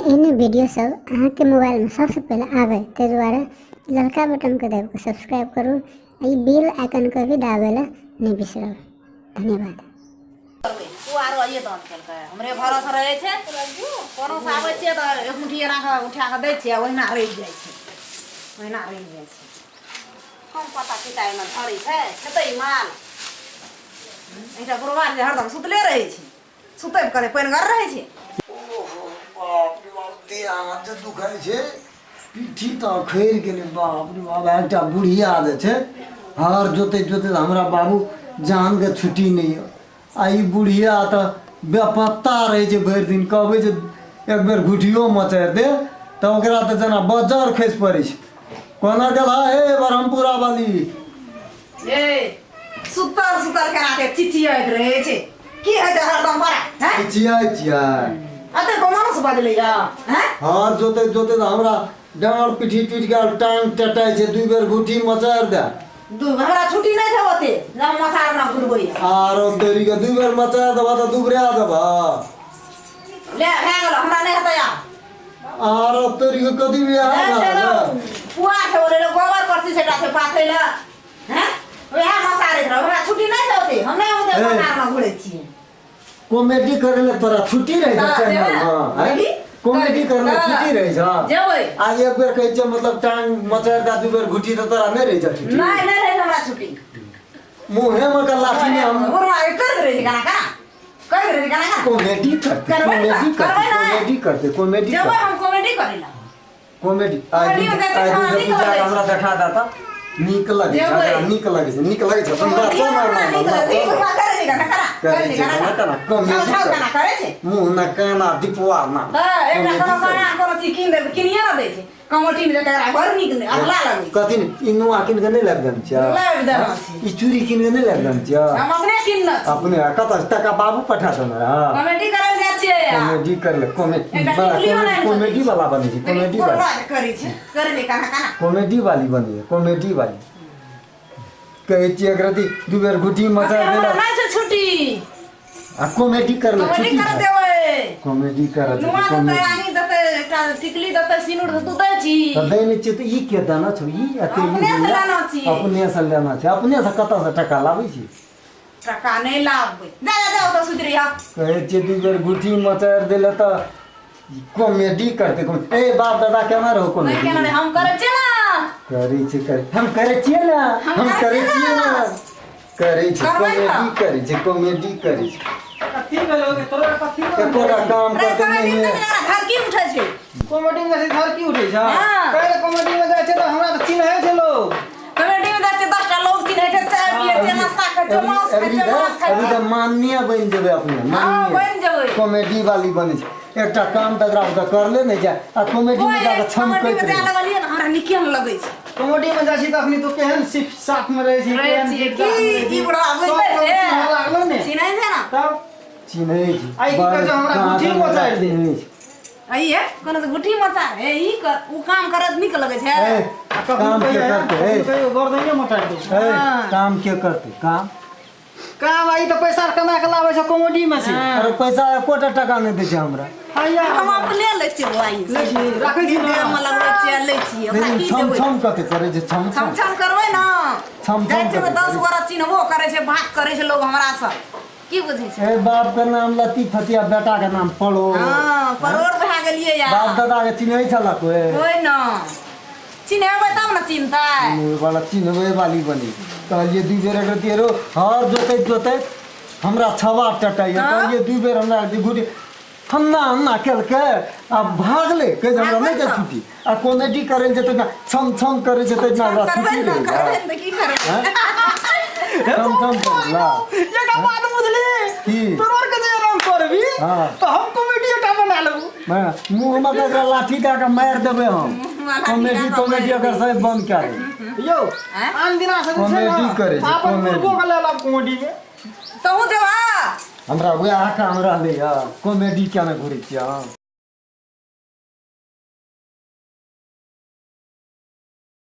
एहन वीडियो सब अहाँ के मोबाइल में सबसे पहले आवे ते दुआरे ललका बटन के दबा के सब्सक्राइब करू आ ई बेल आइकन के भी दाबेला नहीं बिसरब। धन्यवाद। ये दान केलकै हमरे भरोसा रहै छै कोनो से आबै छियै त एक मुट्ठी राख उठा के दै छियै ओहिना रहि जाइ छै हम पता किताय में धरै छै खेतै माल एकटा बुढ़वा जे हरदम सुतले रहै छै सुतै करे पैनगर रहै छै। बाप रे बाप देह हाथ दुखाय छै पीठी त खैर गेलै बाप रे बाप एकटा बुढ़िया जे छै हर जोते जोते हमरा बाबू जान के छुट्टी नहीं है आ ई बुढ़िया त बेपत्ता रहे छै भरि दिन कहबै जे एक बेर घुटियो मचार दे त ओकरा त जना बजर खसि पड़ै छै कोना गेला हे ब्रह्मपुरा वाली ए सुतर केना के चिचियाइत रहै छै की है जे हरदम बड़ा हैं चिया अते कोमानो से बदलै या हैं हर जोते जोते त हमरा डाँड़ पीठी टूटि गेल टांग टटाइ छै दुई बेर घुटी मचार दे हमरा छुट्टी नहीं था होते जब मचार ना घुरबई आरो तेरी के दुई बेर मचार देबा त दुबरा देबा ले हे गेल हमरा नहीं हतै या आरो तेरी के कदी भी आ पुआ छै ओरे गोबर करसी सेटा से पाथैला हैं ओहे मचार रे हमरा छुट्टी नहीं था होते हम नहीं होते मचार ना घुरै छी कॉमेडी करले तोरा छुट्टी रह जा चैनल हां है कॉमेडी करले छुट्टी रह जा जेबै आज एक बेर कहै छै मतलब टांग मचार दा दू बेर घुटी त तोरा नहीं रह जा छुट्टी नहीं रह हमरा छुट्टी मुंहे में का लाठी में हम मोरवा कर रहे गाना कर रहे गाना कॉमेडी करते कॉमेडी जेबै हम कॉमेडी करेला कॉमेडी आज हमरा देखा दाता नीक लगे छै नीक लगे छै मुँह न काना दिपुआ ना कथी इनुआ किन के नहीं लग दम छ ई चूड़ी किन के नहीं लग दम छ अपने कत टका बाबू पठा दन कॉमेडी करल जा छियै कॉमेडी कर ले कॉमेडी वाला बने छी कॉमेडी वाला कॉमेडी वाली बनी है कॉमेडी वाली कहे छी अगरती दू बेर गुटी मचा देला नहीं से छुट्टी आ कॉमेडी कर ले कॉमेडी कर देबै कॉमेडी कर दे नुआ दते आनी दते एकटा टिकली दते सिनुर तू दै छी त दै नै छी त ई के दाना छ ई अते अपने से लेना छी अपने से लेना छै अपने से कत से टका लाबै छी टका नहीं लाबै जा त सुधरी हा कहे छी दू बेर गुटी मचा देला त कॉमेडी करते ए बाप दादा केना रहो कॉमेडी केना हम करे छी ना करे छी हम करे छी ना हम करे छी ना करे छी कॉमेडी करे छी कथी भेलोगे तोरा कथी तोरा काम करते नहीं है घर की उठै छै कॉमेडी में से घर की उठै छ पहले कॉमेडी में जाय छै त हमरा त चिन्है छै लोग कॉमेडी में जाय छै 10 टा लोग चिन्है छै चाय पिए छै नाश्ता कर छै मांस खाय छै अभी त माननीय बन जेबे अपने माननीय बन जेबै कॉमेडी वाली बने छै एकटा काम तकरा त कर ले नै जा आ कॉमेडी में जाके छम कॉमेडी करते में जा लगलिए न हमरा निके न लगै छै कॉमेडी में जाय छी त अखनी तो केहन सिर्फ साथ में रहै छी केहन की बड़ा आबै छै लागलो ने चिन्है छै ना तब चिन्है छी आई की कह हमरा गुठी मचाइ दे आई है कोनो से गुठी मचा ए ई उ काम करत निक लगै छै काम के करते कहियो गर्दनिया मचाइ दे काम के करते काम आई तो पैसा कमा के लाबै छ कॉमेडी में से अरे पैसा एकोटा टका नहीं दे छै हमरा हम अपने ले छी भाई ले छी राखै छी हम लगबै छी ले छी हमरा की छम देबै छम कते करे छै छम छम करबै ना छम जाय छै 10 गोरा चिन्हबो करे छै बात करे छै लोग हमरा से की बुझै छै ए बाप के नाम लती फतिया बेटा के नाम पड़ो हां परोर भा गेलिए यार बाप दादा के चिन्है छला कोई ना चिन्हबै तब ना चिन्हतै मुंह वाला चिन्हबै वाली बनी कहलिए दू बेर अगर तेरो हर जोते हमरा छवा टटाइए कहलिए दू बेर हमरा गुटी हन्ना केल के अब भागले कह हमरा नहीं के छुट्टी आ कॉमेडी करे जते ना छम करे जते ना छुट्टी रे करबै त की करबै छम करला ये का बात बुझली की तोर के जे आराम करबी तो हम कॉमेडी टा बना लेबू मैं मुंह में का लाठी का मार देबे हम कॉमेडी अगर सब बंद कर दे यो आन दिना से कॉमेडी करे छै कॉमेडी को ले ला कॉमेडी में तो देवा हमरा वह काम रहले कॉमेडी क्या न घुरे छियै